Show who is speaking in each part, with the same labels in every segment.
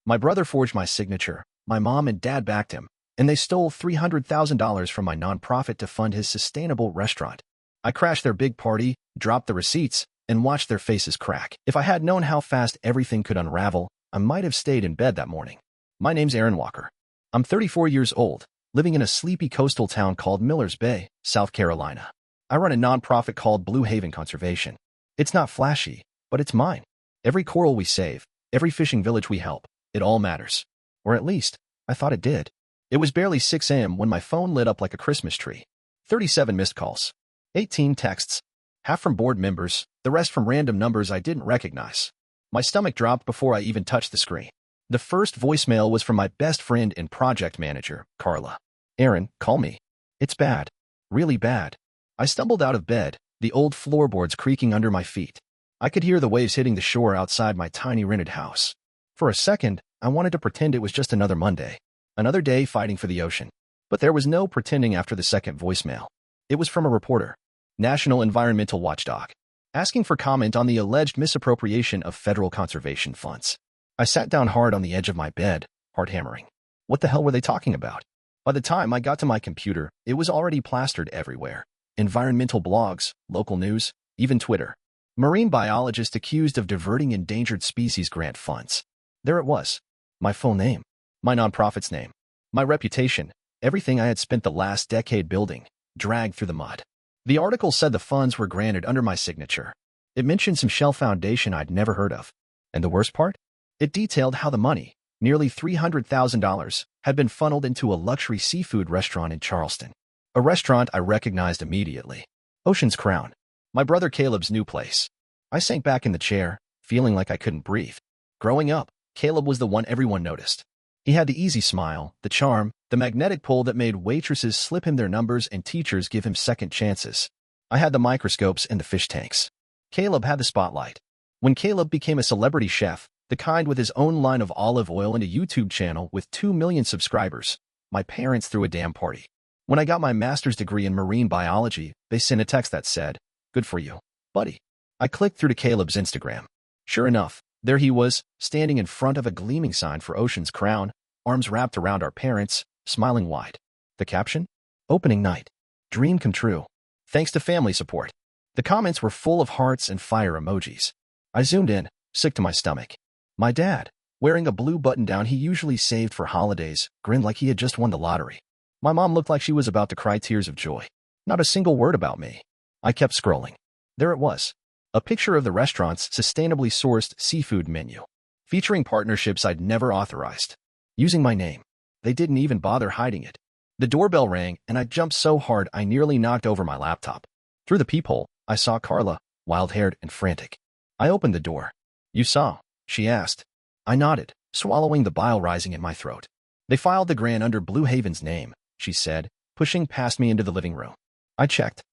Speaker 1: My brother forged my signature, my mom and dad backed him, and they stole $300,000 from my nonprofit to fund his sustainable restaurant. I crashed their big party, dropped the receipts, and watched their faces crack. If I had known how fast everything could unravel, I might have stayed in bed that morning. My name's Aaron Walker. I'm 34 years old, living in a sleepy coastal town called Millers Bay, South Carolina. I run a nonprofit called Blue Haven Conservation. It's not flashy, but it's mine. Every coral we save, every fishing village we help, it all matters. Or at least, I thought it did. It was barely 6 a.m. when my phone lit up like a Christmas tree. 37 missed calls. 18 texts. Half from board members, the rest from random numbers I didn't recognize. My stomach dropped before I even touched the screen. The first voicemail was from my best friend and project manager, Carla. Aaron, call me. It's bad. Really bad. I stumbled out of bed, the old floorboards creaking under my feet. I could hear the waves hitting the shore outside my tiny rented house. For a second, I wanted to pretend it was just another Monday. Another day fighting for the ocean. But there was no pretending after the second voicemail. It was from a reporter, National Environmental Watchdog, asking for comment on the alleged misappropriation of federal conservation funds. I sat down hard on the edge of my bed, heart hammering. What the hell were they talking about? By the time I got to my computer, it was already plastered everywhere. Environmental blogs, local news, even Twitter. Marine biologist accused of diverting endangered species grant funds. There it was. My full name. My nonprofit's name. My reputation. Everything I had spent the last decade building, dragged through the mud. The article said the funds were granted under my signature. It mentioned some shell foundation I'd never heard of. And the worst part? It detailed how the money, nearly $300,000, had been funneled into a luxury seafood restaurant in Charleston. A restaurant I recognized immediately. Ocean's Crown. My brother Caleb's new place. I sank back in the chair, feeling like I couldn't breathe. Growing up, Caleb was the one everyone noticed. He had the easy smile, the charm, the magnetic pull that made waitresses slip him their numbers and teachers give him second chances. I had the microscopes and the fish tanks. Caleb had the spotlight. When Caleb became a celebrity chef, the kind with his own line of olive oil and a YouTube channel with 2 million subscribers, my parents threw a damn party. When I got my master's degree in marine biology, they sent a text that said, "Good for you, buddy." I clicked through to Caleb's Instagram. Sure enough, there he was, standing in front of a gleaming sign for Ocean's Crown, arms wrapped around our parents, smiling wide. The caption? Opening night. Dream come true. Thanks to family support. The comments were full of hearts and fire emojis. I zoomed in, sick to my stomach. My dad, wearing a blue button-down he usually saved for holidays, grinned like he had just won the lottery. My mom looked like she was about to cry tears of joy. Not a single word about me. I kept scrolling. There it was. A picture of the restaurant's sustainably sourced seafood menu, featuring partnerships I'd never authorized. Using my name. They didn't even bother hiding it. The doorbell rang, and I jumped so hard I nearly knocked over my laptop. Through the peephole, I saw Carla, wild-haired and frantic. I opened the door. "You saw?" she asked. I nodded, swallowing the bile rising in my throat. "They filed the grant under Blue Haven's name," she said, pushing past me into the living room. I checked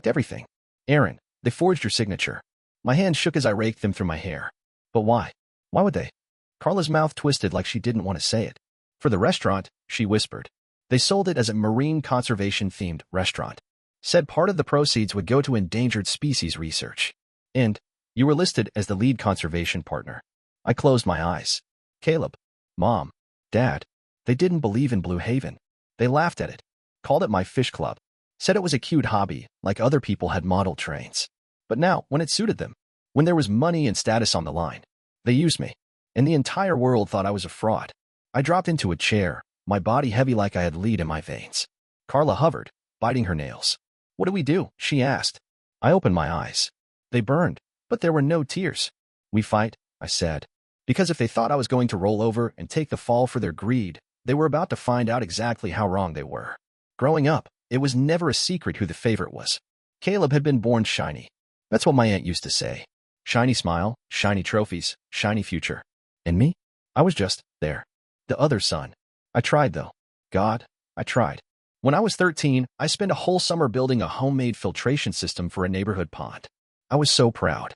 Speaker 1: everything. "Aaron, they forged your signature." My hands shook as I raked them through my hair. "But why? Why would they?" Carla's mouth twisted like she didn't want to say it. "For the restaurant," she whispered. "They sold it as a marine conservation-themed restaurant. Said part of the proceeds would go to endangered species research. And you were listed as the lead conservation partner." I closed my eyes. Caleb, Mom, Dad, they didn't believe in Blue Haven. They laughed at it, called it my fish club, said it was a cute hobby, like other people had model trains. But now, when it suited them, when there was money and status on the line, they used me. And the entire world thought I was a fraud. I dropped into a chair, my body heavy like I had lead in my veins. Carla hovered, biting her nails. "What do we do?" she asked. I opened my eyes. They burned, but there were no tears. "We fight," I said. Because if they thought I was going to roll over and take the fall for their greed, they were about to find out exactly how wrong they were. Growing up, it was never a secret who the favorite was. Caleb had been born shiny. That's what my aunt used to say. Shiny smile, shiny trophies, shiny future. And me? I was just there. The other son. I tried, though. God, I tried. When I was 13, I spent a whole summer building a homemade filtration system for a neighborhood pond. I was so proud.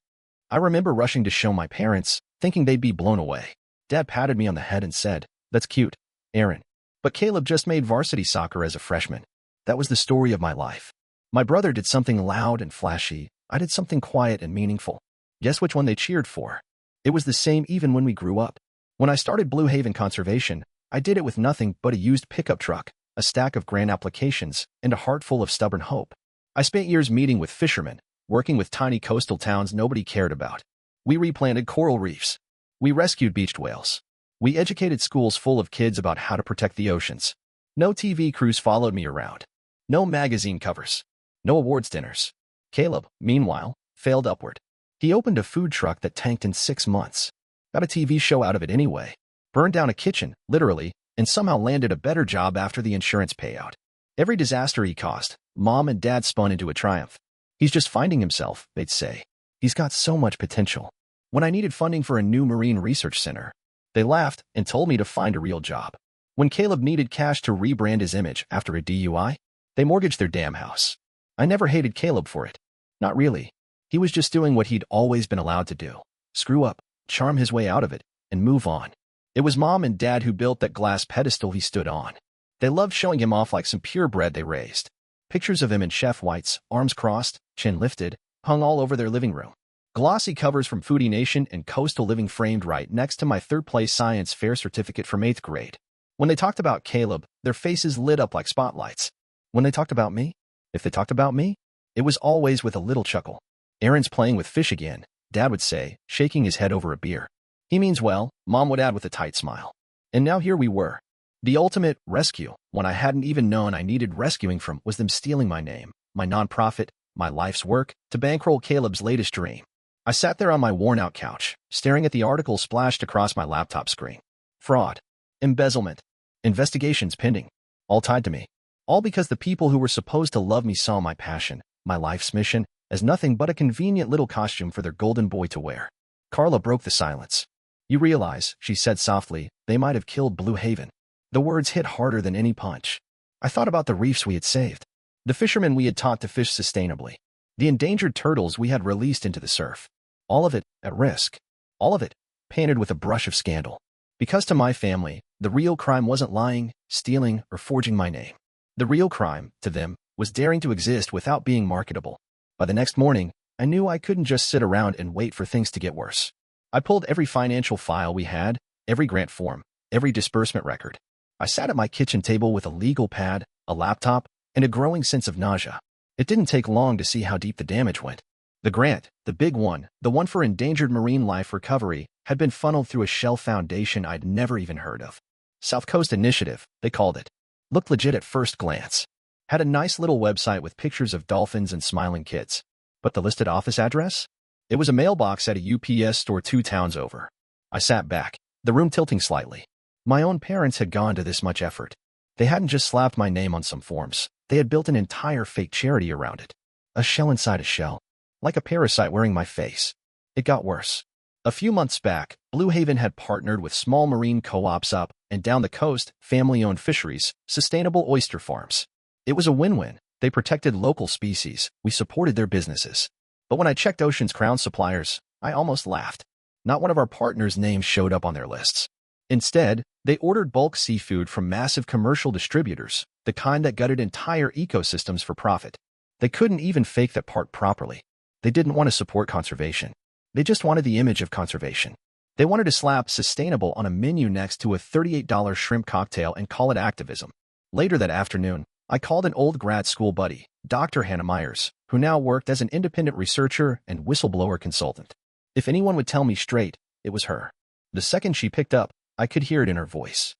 Speaker 1: I remember rushing to show my parents, thinking they'd be blown away. Dad patted me on the head and said, "That's cute, Aaron." But Caleb just made varsity soccer as a freshman. That was the story of my life. My brother did something loud and flashy. I did something quiet and meaningful. Guess which one they cheered for? It was the same even when we grew up. When I started Blue Haven Conservation, I did it with nothing but a used pickup truck, a stack of grant applications, and a heart full of stubborn hope. I spent years meeting with fishermen, working with tiny coastal towns nobody cared about. We replanted coral reefs. We rescued beached whales. We educated schools full of kids about how to protect the oceans. No TV crews followed me around. No magazine covers. No awards dinners. Caleb, meanwhile, failed upward. He opened a food truck that tanked in 6 months. Got a TV show out of it anyway. Burned down a kitchen, literally, and somehow landed a better job after the insurance payout. Every disaster he caused, Mom and Dad spun into a triumph. He's just finding himself, they'd say. He's got so much potential. When I needed funding for a new marine research center, they laughed and told me to find a real job. When Caleb needed cash to rebrand his image after a DUI, they mortgaged their damn house. I never hated Caleb for it. Not really. He was just doing what he'd always been allowed to do. Screw up, charm his way out of it, and move on. It was Mom and Dad who built that glass pedestal he stood on. They loved showing him off like some purebred they raised. Pictures of him in chef whites, arms crossed, chin lifted, hung all over their living room. Glossy covers from Foodie Nation and Coastal Living framed right next to my third-place science fair certificate from 8th grade. When they talked about Caleb, their faces lit up like spotlights. When they talked about me, if they talked about me, it was always with a little chuckle. Aaron's playing with fish again, Dad would say, shaking his head over a beer. He means well, Mom would add with a tight smile. And now here we were. The ultimate rescue, one I hadn't even known I needed rescuing from, was them stealing my name, my nonprofit, my life's work, to bankroll Caleb's latest dream. I sat there on my worn-out couch, staring at the article splashed across my laptop screen. Fraud. Embezzlement. Investigations pending. All tied to me. All because the people who were supposed to love me saw my passion, my life's mission, as nothing but a convenient little costume for their golden boy to wear. Carla broke the silence. You realize, she said softly, they might have killed Blue Haven. The words hit harder than any punch. I thought about the reefs we had saved. The fishermen we had taught to fish sustainably. The endangered turtles we had released into the surf. All of it at risk. All of it painted with a brush of scandal. Because to my family, the real crime wasn't lying, stealing, or forging my name. The real crime, to them, was daring to exist without being marketable. By the next morning, I knew I couldn't just sit around and wait for things to get worse. I pulled every financial file we had, every grant form, every disbursement record. I sat at my kitchen table with a legal pad, a laptop, and a growing sense of nausea. It didn't take long to see how deep the damage went. The grant, the big one, the one for endangered marine life recovery, had been funneled through a shell foundation I'd never even heard of. South Coast Initiative, they called it. Looked legit at first glance. Had a nice little website with pictures of dolphins and smiling kids. But the listed office address? It was a mailbox at a UPS store 2 towns over. I sat back, the room tilting slightly. My own parents had gone to this much effort. They hadn't just slapped my name on some forms. They had built an entire fake charity around it. A shell inside a shell. Like a parasite wearing my face. It got worse. A few months back, Blue Haven had partnered with small marine co-ops up and down the coast, family-owned fisheries, sustainable oyster farms. It was a win-win. They protected local species. We supported their businesses. But when I checked Ocean's Crown suppliers, I almost laughed. Not one of our partners' names showed up on their lists. Instead, they ordered bulk seafood from massive commercial distributors, the kind that gutted entire ecosystems for profit. They couldn't even fake that part properly. They didn't want to support conservation. They just wanted the image of conservation. They wanted to slap sustainable on a menu next to a $38 shrimp cocktail and call it activism. Later that afternoon, I called an old grad school buddy, Dr. Hannah Myers, who now worked as an independent researcher and whistleblower consultant. If anyone would tell me straight, it was her. The second she picked up, I could hear it in her voice.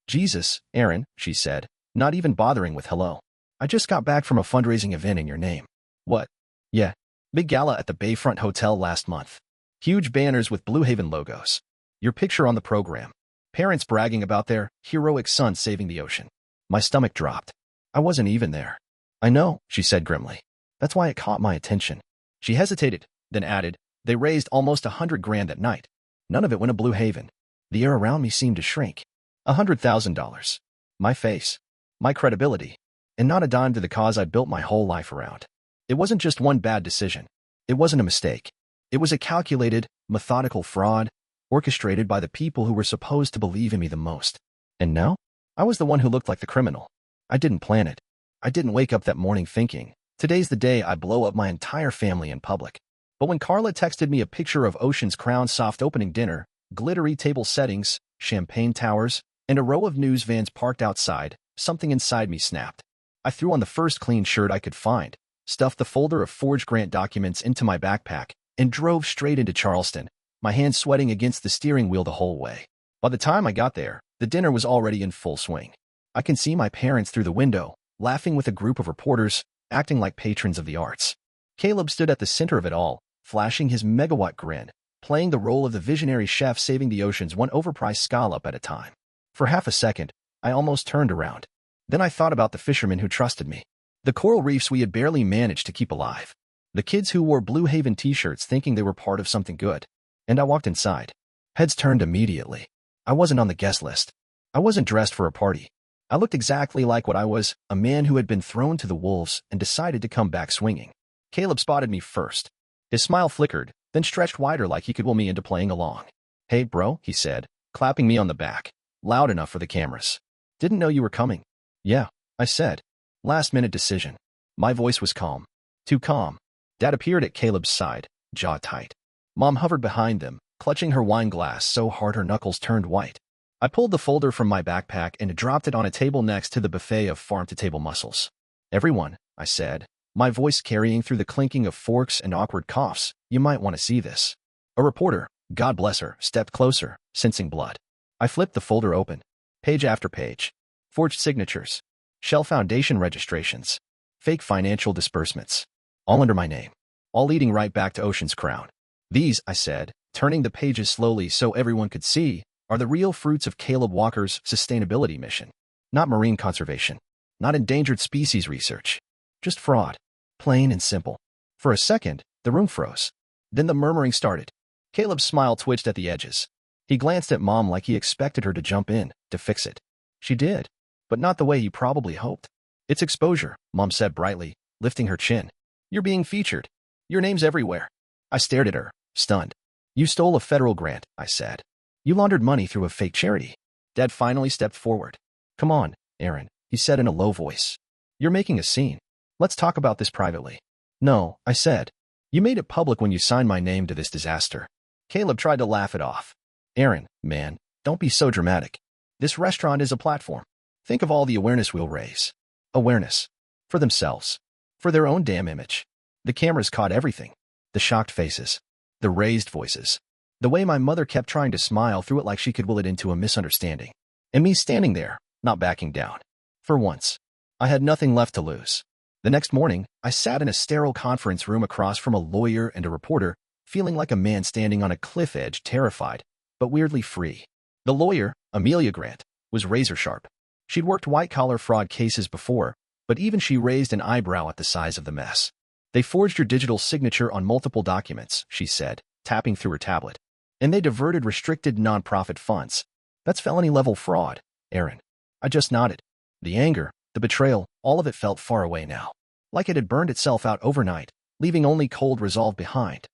Speaker 1: Jesus, Aaron, she said, not even bothering with hello. I just got back from a fundraising event in your name. What? Yeah. Big gala at the Bayfront Hotel last month. Huge banners with Blue Haven logos. Your picture on the program. Parents bragging about their heroic son saving the ocean. My stomach dropped. I wasn't even there. I know, she said grimly. That's why it caught my attention. She hesitated, then added, they raised almost $100,000 that night. None of it went to Blue Haven. The air around me seemed to shrink. $100,000. My face. My credibility. And not a dime to the cause I'd built my whole life around. It wasn't just one bad decision. It wasn't a mistake. It was a calculated, methodical fraud, orchestrated by the people who were supposed to believe in me the most. And now? I was the one who looked like the criminal. I didn't plan it. I didn't wake up that morning thinking, today's the day I blow up my entire family in public. But when Carla texted me a picture of Ocean's Crown soft opening dinner, glittery table settings, champagne towers, and a row of news vans parked outside, something inside me snapped. I threw on the first clean shirt I could find, stuffed the folder of forged grant documents into my backpack, and drove straight into Charleston, my hands sweating against the steering wheel the whole way. By the time I got there, the dinner was already in full swing. I can see my parents through the window, laughing with a group of reporters, acting like patrons of the arts. Caleb stood at the center of it all, flashing his megawatt grin, playing the role of the visionary chef saving the oceans one overpriced scallop at a time. For half a second, I almost turned around. Then I thought about the fishermen who trusted me. The coral reefs we had barely managed to keep alive. The kids who wore Blue Haven t-shirts thinking they were part of something good. And I walked inside. Heads turned immediately. I wasn't on the guest list. I wasn't dressed for a party. I looked exactly like what I was, a man who had been thrown to the wolves and decided to come back swinging. Caleb spotted me first. His smile flickered, then stretched wider like he could will me into playing along. "Hey, bro," he said, clapping me on the back, loud enough for the cameras. "Didn't know you were coming." "Yeah," I said. Last-minute decision. My voice was calm. Too calm. Dad appeared at Caleb's side, jaw tight. Mom hovered behind them, clutching her wine glass so hard her knuckles turned white. I pulled the folder from my backpack and dropped it on a table next to the buffet of farm-to-table mussels. "Everyone," I said, my voice carrying through the clinking of forks and awkward coughs, "you might want to see this." A reporter, God bless her, stepped closer, sensing blood. I flipped the folder open. Page after page. Forged signatures. Shell Foundation registrations. Fake financial disbursements. All under my name. All leading right back to Ocean's Crown. "These," I said, turning the pages slowly so everyone could see, "are the real fruits of Caleb Walker's sustainability mission. Not marine conservation. Not endangered species research. Just fraud. Plain and simple." For a second, the room froze. Then the murmuring started. Caleb's smile twitched at the edges. He glanced at Mom like he expected her to jump in, to fix it. She did, but not the way he probably hoped. "It's exposure," Mom said brightly, lifting her chin. "You're being featured. Your name's everywhere." I stared at her, stunned. "You stole a federal grant," I said. "You laundered money through a fake charity." Dad finally stepped forward. "Come on, Aaron," he said in a low voice. "You're making a scene. Let's talk about this privately." "No," I said. "You made it public when you signed my name to this disaster." Caleb tried to laugh it off. "Aaron, man, don't be so dramatic. This restaurant is a platform. Think of all the awareness we'll raise." Awareness. For themselves. For their own damn image. The cameras caught everything. The shocked faces. The raised voices. The way my mother kept trying to smile through it like she could will it into a misunderstanding. And me standing there, not backing down. For once. I had nothing left to lose. The next morning, I sat in a sterile conference room across from a lawyer and a reporter, feeling like a man standing on a cliff edge, terrified, but weirdly free. The lawyer, Amelia Grant, was razor-sharp. She'd worked white-collar fraud cases before, but even she raised an eyebrow at the size of the mess. "They forged your digital signature on multiple documents," she said, tapping through her tablet. "And they diverted restricted nonprofit funds. That's felony-level fraud, Aaron." I just nodded. The anger, the betrayal, all of it felt far away now. Like it had burned itself out overnight, leaving only cold resolve behind.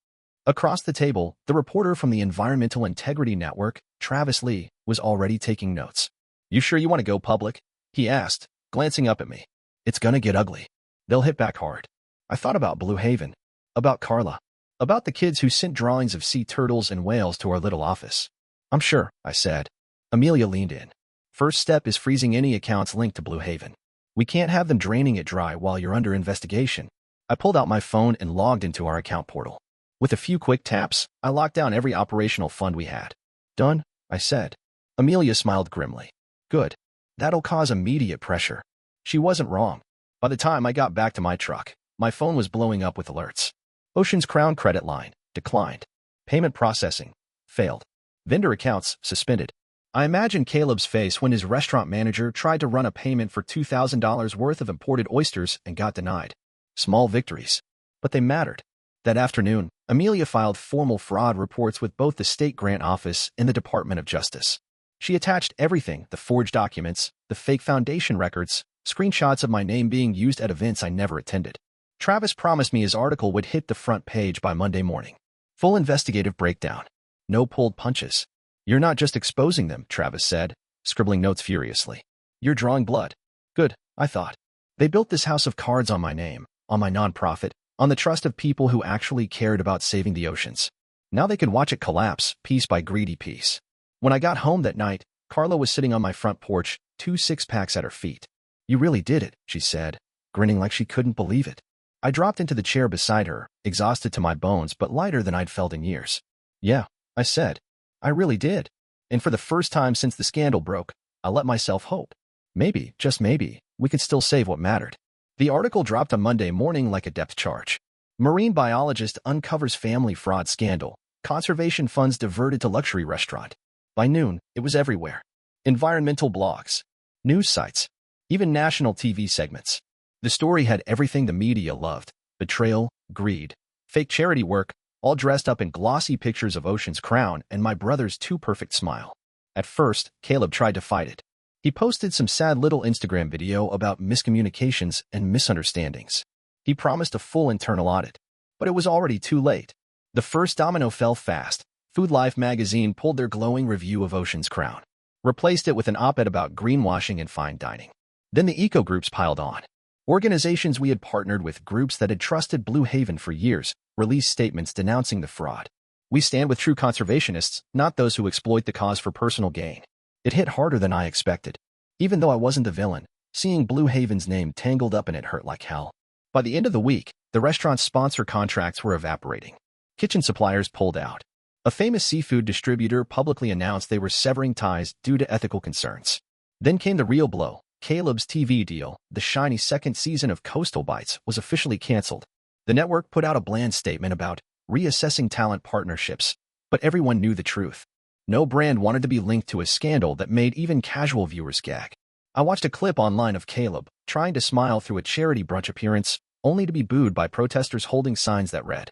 Speaker 1: Across the table, the reporter from the Environmental Integrity Network, Travis Lee, was already taking notes. "You sure you want to go public?" he asked, glancing up at me. "It's gonna get ugly. They'll hit back hard." I thought about Blue Haven, about Carla, about the kids who sent drawings of sea turtles and whales to our little office. "I'm sure," I said. Amelia leaned in. "First step is freezing any accounts linked to Blue Haven. We can't have them draining it dry while you're under investigation." I pulled out my phone and logged into our account portal. With a few quick taps, I locked down every operational fund we had. "Done," I said. Amelia smiled grimly. "Good. That'll cause immediate pressure." She wasn't wrong. By the time I got back to my truck, my phone was blowing up with alerts. Ocean's Crown credit line, declined. Payment processing, failed. Vendor accounts, suspended. I imagined Caleb's face when his restaurant manager tried to run a payment for $2,000 worth of imported oysters and got denied. Small victories. But they mattered. That afternoon, Amelia filed formal fraud reports with both the State Grant Office and the Department of Justice. She attached everything, the forged documents, the fake foundation records, screenshots of my name being used at events I never attended. Travis promised me his article would hit the front page by Monday morning. Full investigative breakdown. No pulled punches. "You're not just exposing them," Travis said, scribbling notes furiously. "You're drawing blood." Good, I thought. They built this house of cards on my name, on my nonprofit, on the trust of people who actually cared about saving the oceans. Now they could watch it collapse, piece by greedy piece. When I got home that night, Carla was sitting on my front porch, 2 6-packs at her feet. "You really did it," she said, grinning like she couldn't believe it. I dropped into the chair beside her, exhausted to my bones but lighter than I'd felt in years. "Yeah," I said. "I really did. And for the first time since the scandal broke, I let myself hope. Maybe, just maybe, we could still save what mattered." The article dropped on Monday morning like a depth charge. Marine biologist uncovers family fraud scandal. Conservation funds diverted to luxury restaurant. By noon, it was everywhere. Environmental blogs, news sites, even national TV segments. The story had everything the media loved: betrayal, greed, fake charity work, all dressed up in glossy pictures of Ocean's crown and my brother's too-perfect smile. At first, Caleb tried to fight it. He posted some sad little Instagram video about miscommunications and misunderstandings. He promised a full internal audit, but it was already too late. The first domino fell fast. Food Life magazine pulled their glowing review of Ocean's crown, replaced it with an op-ed about greenwashing and fine dining. Then the eco-groups piled on. Organizations we had partnered with, groups that had trusted Blue Haven for years, released statements denouncing the fraud. "We stand with true conservationists, not those who exploit the cause for personal gain." It hit harder than I expected. Even though I wasn't the villain, seeing Blue Haven's name tangled up in it hurt like hell. By the end of the week, the restaurant's sponsor contracts were evaporating. Kitchen suppliers pulled out. A famous seafood distributor publicly announced they were severing ties due to ethical concerns. Then came the real blow. Caleb's TV deal, the shiny second season of Coastal Bites, was officially canceled. The network put out a bland statement about reassessing talent partnerships, but everyone knew the truth. No brand wanted to be linked to a scandal that made even casual viewers gag. I watched a clip online of Caleb trying to smile through a charity brunch appearance, only to be booed by protesters holding signs that read,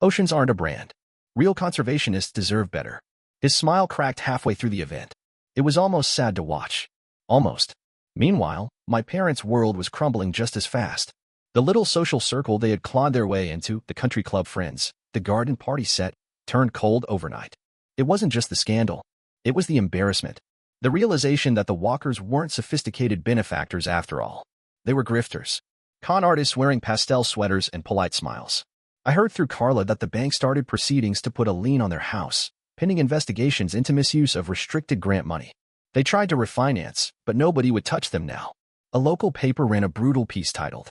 Speaker 1: "Oceans aren't a brand. Real conservationists deserve better." His smile cracked halfway through the event. It was almost sad to watch. Almost. Meanwhile, my parents' world was crumbling just as fast. The little social circle they had clawed their way into, the country club friends, the garden party set, turned cold overnight. It wasn't just the scandal. It was the embarrassment. The realization that the Walkers weren't sophisticated benefactors after all. They were grifters. Con artists wearing pastel sweaters and polite smiles. I heard through Carla that the bank started proceedings to put a lien on their house, pending investigations into misuse of restricted grant money. They tried to refinance, but nobody would touch them now. A local paper ran a brutal piece titled,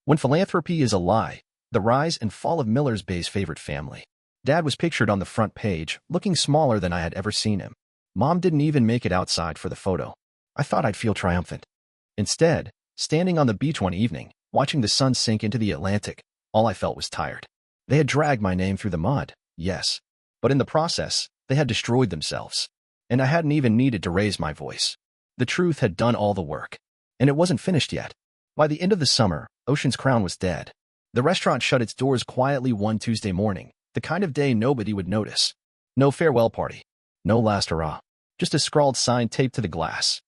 Speaker 1: "When Philanthropy is a Lie, the Rise and Fall of Miller's Bay's Favorite Family." Dad was pictured on the front page, looking smaller than I had ever seen him. Mom didn't even make it outside for the photo. I thought I'd feel triumphant. Instead, standing on the beach one evening, watching the sun sink into the Atlantic, all I felt was tired. They had dragged my name through the mud, yes, but in the process, they had destroyed themselves. And I hadn't even needed to raise my voice. The truth had done all the work. And it wasn't finished yet. By the end of the summer, Ocean's Crown was dead. The restaurant shut its doors quietly one Tuesday morning, the kind of day nobody would notice. No farewell party. No last hurrah. Just a scrawled sign taped to the glass.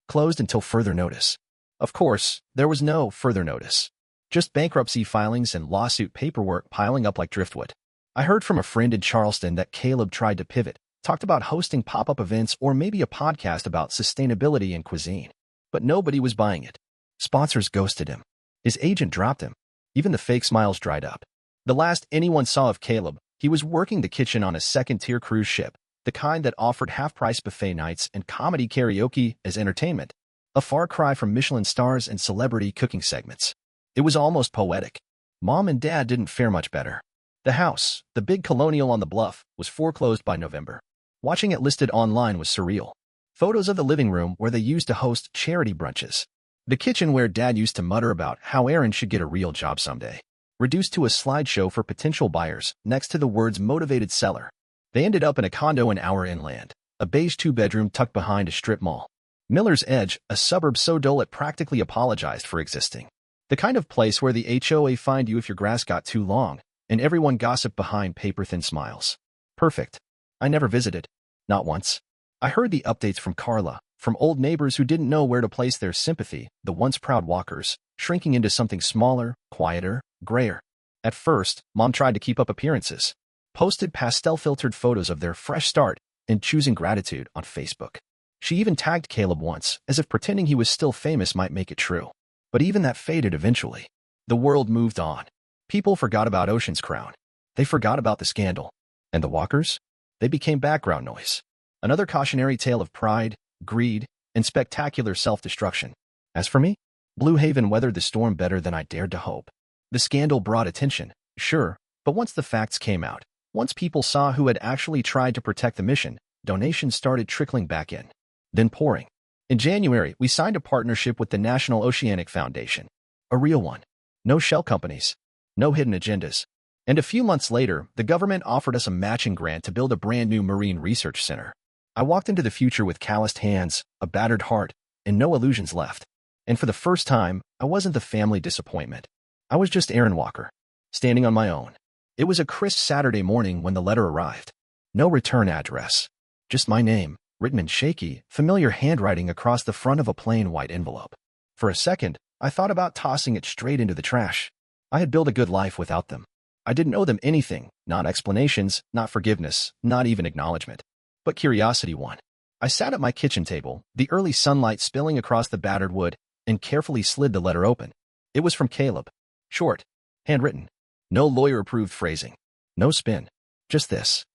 Speaker 1: Closed until further notice. Of course, there was no further notice. Just bankruptcy filings and lawsuit paperwork piling up like driftwood. I heard from a friend in Charleston that Caleb tried to pivot, talked about hosting pop-up events or maybe a podcast about sustainability and cuisine. But nobody was buying it. Sponsors ghosted him. His agent dropped him. Even the fake smiles dried up. The last anyone saw of Caleb, he was working the kitchen on a second-tier cruise ship, the kind that offered half-price buffet nights and comedy karaoke as entertainment. A far cry from Michelin stars and celebrity cooking segments. It was almost poetic. Mom and Dad didn't fare much better. The house, the big colonial on the bluff, was foreclosed by November. Watching it listed online was surreal. Photos of the living room where they used to host charity brunches. The kitchen where Dad used to mutter about how Aaron should get a real job someday. Reduced to a slideshow for potential buyers next to the words "motivated seller." They ended up in a condo an hour inland, a beige 2-bedroom tucked behind a strip mall. Miller's Edge, a suburb so dull it practically apologized for existing. The kind of place where the HOA fined you if your grass got too long, and everyone gossiped behind paper-thin smiles. Perfect. I never visited. Not once. I heard the updates from Carla, from old neighbors who didn't know where to place their sympathy, the once proud Walkers, shrinking into something smaller, quieter, grayer. At first, Mom tried to keep up appearances. Posted pastel-filtered photos of their fresh start and choosing gratitude on Facebook. She even tagged Caleb once, as if pretending he was still famous might make it true. But even that faded eventually. The world moved on. People forgot about Ocean's Crown. They forgot about the scandal. And the Walkers? They became background noise. Another cautionary tale of pride, greed, and spectacular self-destruction. As for me, Blue Haven weathered the storm better than I dared to hope. The scandal brought attention, sure, but once the facts came out, once people saw who had actually tried to protect the mission, donations started trickling back in, then pouring. In January, we signed a partnership with the National Oceanic Foundation. A real one. No shell companies. No hidden agendas. And a few months later, the government offered us a matching grant to build a brand new marine research center. I walked into the future with calloused hands, a battered heart, and no illusions left. And for the first time, I wasn't the family disappointment. I was just Aaron Walker, standing on my own. It was a crisp Saturday morning when the letter arrived. No return address. Just my name, written in shaky, familiar handwriting across the front of a plain white envelope. For a second, I thought about tossing it straight into the trash. I had built a good life without them. I didn't owe them anything, not explanations, not forgiveness, not even acknowledgement. But curiosity won. I sat at my kitchen table, the early sunlight spilling across the battered wood, and carefully slid the letter open. It was from Caleb. Short. Handwritten. No lawyer-approved phrasing. No spin. Just this.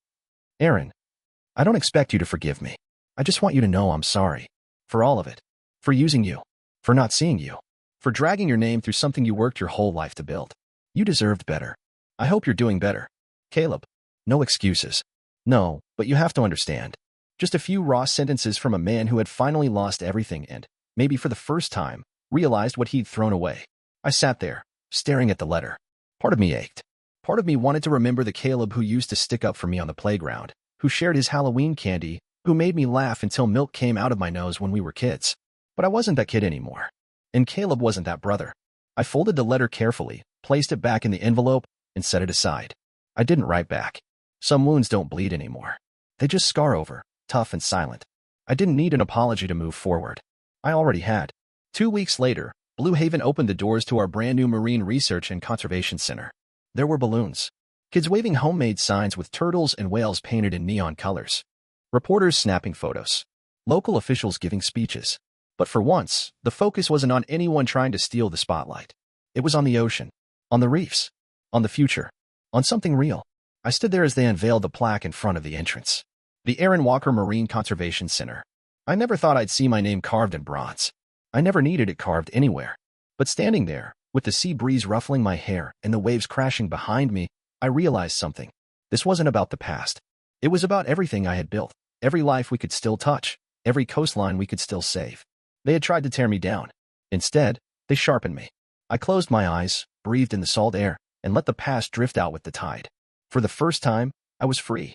Speaker 1: Aaron, I don't expect you to forgive me. I just want you to know I'm sorry. For all of it. For using you. For not seeing you. For dragging your name through something you worked your whole life to build. You deserved better. I hope you're doing better. Caleb. No excuses. No, but you have to understand. Just a few raw sentences from a man who had finally lost everything and, maybe for the first time, realized what he'd thrown away. I sat there, staring at the letter. Part of me ached. Part of me wanted to remember the Caleb who used to stick up for me on the playground, who shared his Halloween candy, who made me laugh until milk came out of my nose when we were kids. But I wasn't that kid anymore. And Caleb wasn't that brother. I folded the letter carefully, placed it back in the envelope, and set it aside. I didn't write back. Some wounds don't bleed anymore. They just scar over, tough and silent. I didn't need an apology to move forward. I already had. 2 weeks later, Blue Haven opened the doors to our brand new Marine Research and Conservation Center. There were balloons. Kids waving homemade signs with turtles and whales painted in neon colors. Reporters snapping photos. Local officials giving speeches. But for once, the focus wasn't on anyone trying to steal the spotlight. It was on the ocean. On the reefs. On the future. On something real. I stood there as they unveiled the plaque in front of the entrance. The Aaron Walker Marine Conservation Center. I never thought I'd see my name carved in bronze. I never needed it carved anywhere. But standing there, with the sea breeze ruffling my hair and the waves crashing behind me, I realized something. This wasn't about the past. It was about everything I had built, every life we could still touch, every coastline we could still save. They had tried to tear me down. Instead, they sharpened me. I closed my eyes, breathed in the salt air, and let the past drift out with the tide. For the first time, I was free.